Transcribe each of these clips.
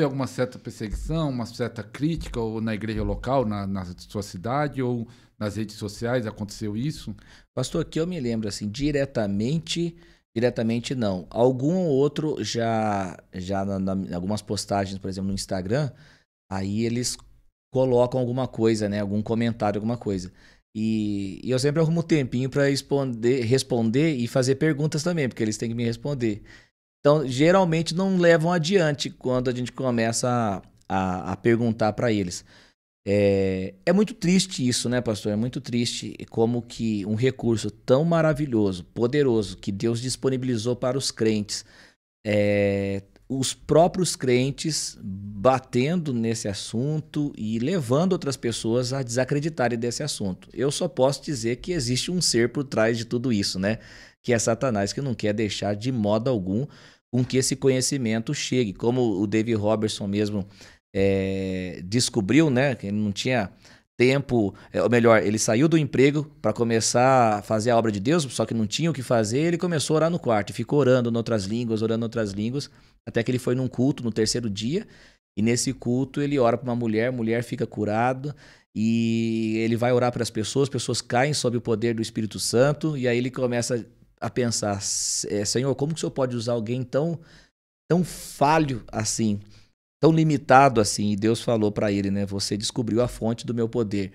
alguma certa perseguição, uma certa crítica ou na igreja local, na sua cidade ou nas redes sociais? Aconteceu isso? Pastor, que eu me lembro assim, diretamente não. Algum ou outro já em algumas postagens, por exemplo, no Instagram, aí eles colocam alguma coisa, né? Algum comentário, alguma coisa. E eu sempre arrumo um tempinho para responder e fazer perguntas também, porque eles têm que me responder. Então, geralmente não levam adiante quando a gente começa a perguntar para eles. É muito triste isso, né, pastor? É muito triste como que um recurso tão maravilhoso, poderoso, que Deus disponibilizou para os crentes, os próprios crentes batendo nesse assunto e levando outras pessoas a desacreditarem desse assunto. Eu só posso dizer que existe um ser por trás de tudo isso, né? Que é Satanás, que não quer deixar de modo algum com que esse conhecimento chegue. Como o David Robertson mesmo descobriu, né? Que ele não tinha tempo, ou melhor, ele saiu do emprego para começar a fazer a obra de Deus, só que não tinha o que fazer, ele começou a orar no quarto e ficou orando em outras línguas, até que ele foi num culto no terceiro dia, e nesse culto ele ora para uma mulher, a mulher fica curada, e ele vai orar para as pessoas caem sob o poder do Espírito Santo, e aí ele começa a pensar, Senhor, como que o Senhor pode usar alguém tão falho assim, tão limitado assim? E Deus falou para ele, né? Você descobriu a fonte do meu poder.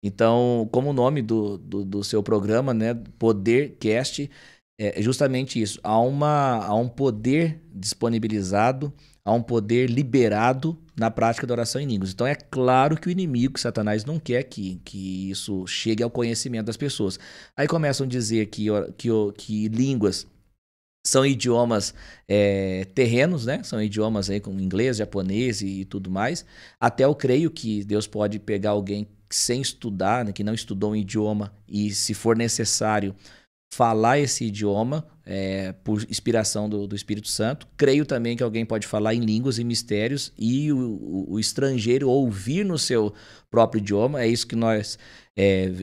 Então, como o nome do seu programa, né? Podercast, é justamente isso. Há um poder disponibilizado, há um poder liberado na prática da oração em línguas. Então, é claro que o inimigo, que Satanás, não quer que isso chegue ao conhecimento das pessoas. Aí começam a dizer que línguas são idiomas terrenos, né? São idiomas aí como inglês, japonês e tudo mais. Até eu creio que Deus pode pegar alguém sem estudar, né? Que não estudou um idioma e, se for necessário, falar esse idioma por inspiração do Espírito Santo. Creio também que alguém pode falar em línguas e mistérios e o estrangeiro ouvir no seu próprio idioma. É isso que nós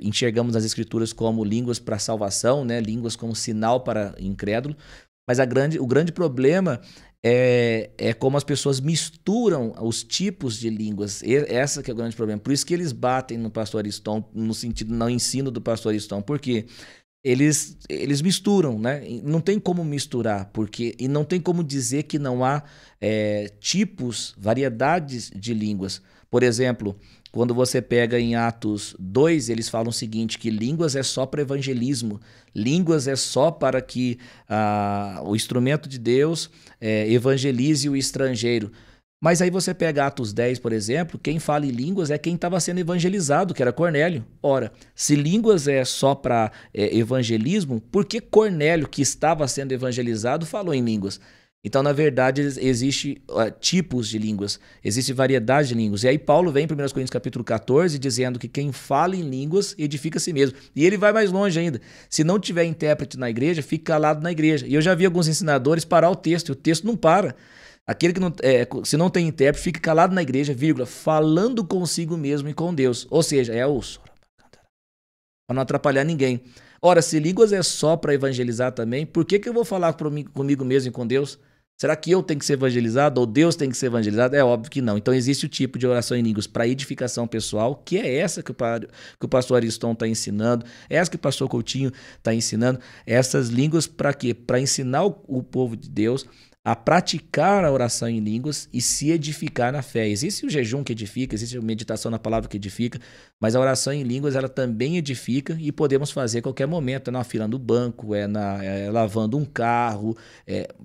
enxergamos nas Escrituras como línguas para salvação, né? Línguas como sinal para incrédulo. Mas o grande problema é como as pessoas misturam os tipos de línguas. Essa que é o grande problema. Por isso que eles batem no pastor Ariston, no sentido, no ensino do pastor Ariston. Porque eles misturam, né? Não tem como misturar, e não tem como dizer que não há tipos, variedades de línguas. Por exemplo, quando você pega em Atos 2, eles falam o seguinte, que línguas é só para evangelismo, línguas é só para que o instrumento de Deus evangelize o estrangeiro. Mas aí você pega Atos 10, por exemplo, quem fala em línguas é quem estava sendo evangelizado, que era Cornélio. Ora, se línguas é só para evangelismo, por que Cornélio, que estava sendo evangelizado, falou em línguas? Então, na verdade, existe tipos de línguas, existe variedade de línguas. E aí Paulo vem em 1 Coríntios capítulo 14 dizendo que quem fala em línguas edifica a si mesmo. E ele vai mais longe ainda. Se não tiver intérprete na igreja, fique calado na igreja. E eu já vi alguns ensinadores parar o texto, e o texto não para. Aquele que não, se não tem intérprete, fica calado na igreja, vírgula, falando consigo mesmo e com Deus. Ou seja, para não atrapalhar ninguém. Ora, se línguas é só para evangelizar também, por que eu vou falar comigo mesmo e com Deus? Será que eu tenho que ser evangelizado ou Deus tem que ser evangelizado? É óbvio que não. Então existe o tipo de oração em línguas para edificação pessoal, que é essa que o pastor Ariston está ensinando, é essa que o pastor Coutinho está ensinando. Essas línguas para quê? Para ensinar o povo de Deus a praticar a oração em línguas e se edificar na fé. Existe o jejum que edifica, existe a meditação na palavra que edifica, mas a oração em línguas ela também edifica e podemos fazer a qualquer momento, na fila do banco, lavando um carro,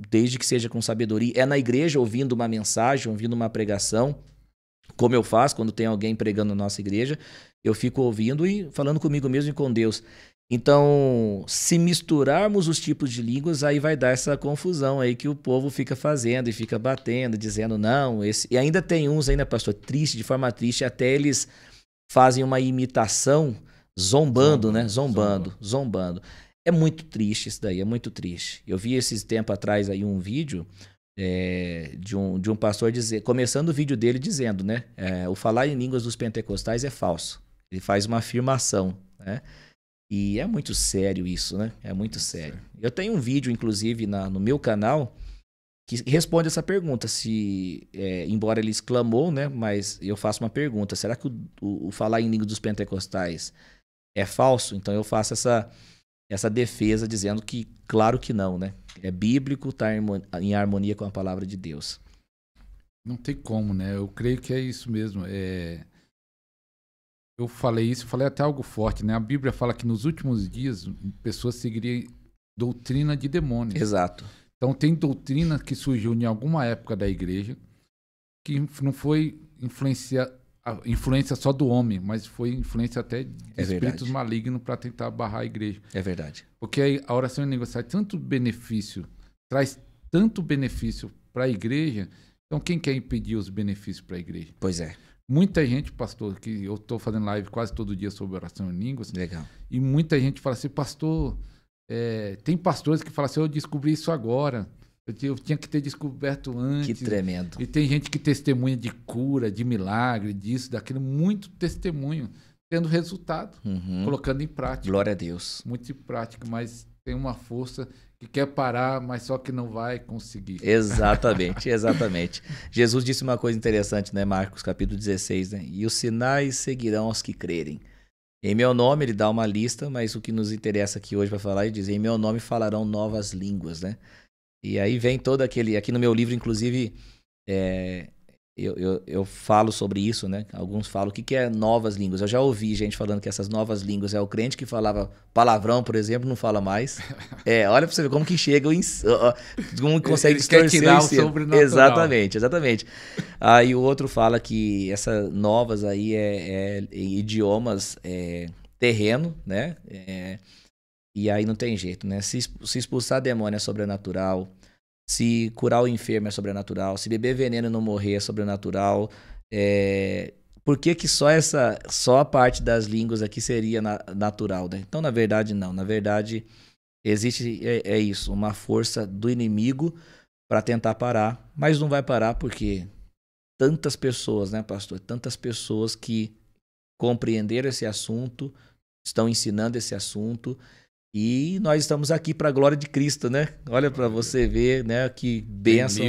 desde que seja com sabedoria, na igreja ouvindo uma mensagem, ouvindo uma pregação, como eu faço quando tem alguém pregando na nossa igreja, eu fico ouvindo e falando comigo mesmo e com Deus. Então, se misturarmos os tipos de línguas, aí vai dar essa confusão aí que o povo fica fazendo e fica batendo, dizendo não, esse... E ainda tem uns ainda, pastor, triste, de forma triste, até eles fazem uma imitação zombando, né? Zombando. É muito triste isso daí, é muito triste. Eu vi esses tempos atrás aí um vídeo de um pastor começando o vídeo dele dizendo, né? O falar em línguas dos pentecostais é falso. Ele faz uma afirmação, né? E é muito sério isso, né? É muito sério. Eu tenho um vídeo, inclusive, no meu canal, que responde essa pergunta. Se, embora ele exclamou, né? Mas eu faço uma pergunta. Será que o falar em língua dos pentecostais é falso? Então eu faço essa defesa dizendo que, claro que não, né? É bíblico, está em harmonia com a palavra de Deus. Não tem como, né? Eu creio que é isso mesmo. Eu falei isso, falei até algo forte, né? A Bíblia fala que nos últimos dias pessoas seguiriam doutrina de demônios. Exato. Então tem doutrina que surgiu em alguma época da igreja que não foi influência só do homem, mas foi influência até de espíritos malignos para tentar barrar a igreja. É verdade. Porque a oração em língua traz tanto benefício para a igreja. Então quem quer impedir os benefícios para a igreja? Pois é. Muita gente, pastor, que eu estou fazendo live quase todo dia sobre oração em línguas. Legal. E muita gente fala assim, pastor, tem pastores que falam assim, eu descobri isso agora. Eu tinha que ter descoberto antes. Que tremendo. E tem gente que testemunha de cura, de milagre, disso, daquilo. Muito testemunho, tendo resultado, colocando em prática. Glória a Deus. Muito em prática, mas tem uma força que quer parar, mas só que não vai conseguir. Exatamente, exatamente. Jesus disse uma coisa interessante, né? Marcos capítulo 16, né? E os sinais seguirão aos que crerem. Em meu nome, ele dá uma lista, mas o que nos interessa aqui hoje para falar, ele diz, em meu nome falarão novas línguas, né? E aí vem todo aquele... Aqui no meu livro, inclusive, eu falo sobre isso, né? Alguns falam o que é novas línguas. Eu já ouvi gente falando que essas novas línguas é o crente que falava palavrão, por exemplo, não fala mais. Olha pra você ver como que chega, como consegue distorcer tirar o sobrenatural. Exatamente, exatamente. Aí o outro fala que essas novas aí é idiomas terreno, né? E aí não tem jeito, né? Se expulsar demônio é sobrenatural. Se curar o enfermo é sobrenatural. Se beber veneno e não morrer é sobrenatural. Por que só a parte das línguas aqui seria natural, né? Então, na verdade, não. Na verdade, existe isso, uma força do inimigo para tentar parar. Mas não vai parar porque tantas pessoas, né, pastor? Tantas pessoas que compreenderam esse assunto, estão ensinando esse assunto. E nós estamos aqui para a glória de Cristo, né? Olha para você ver, né? Que bênção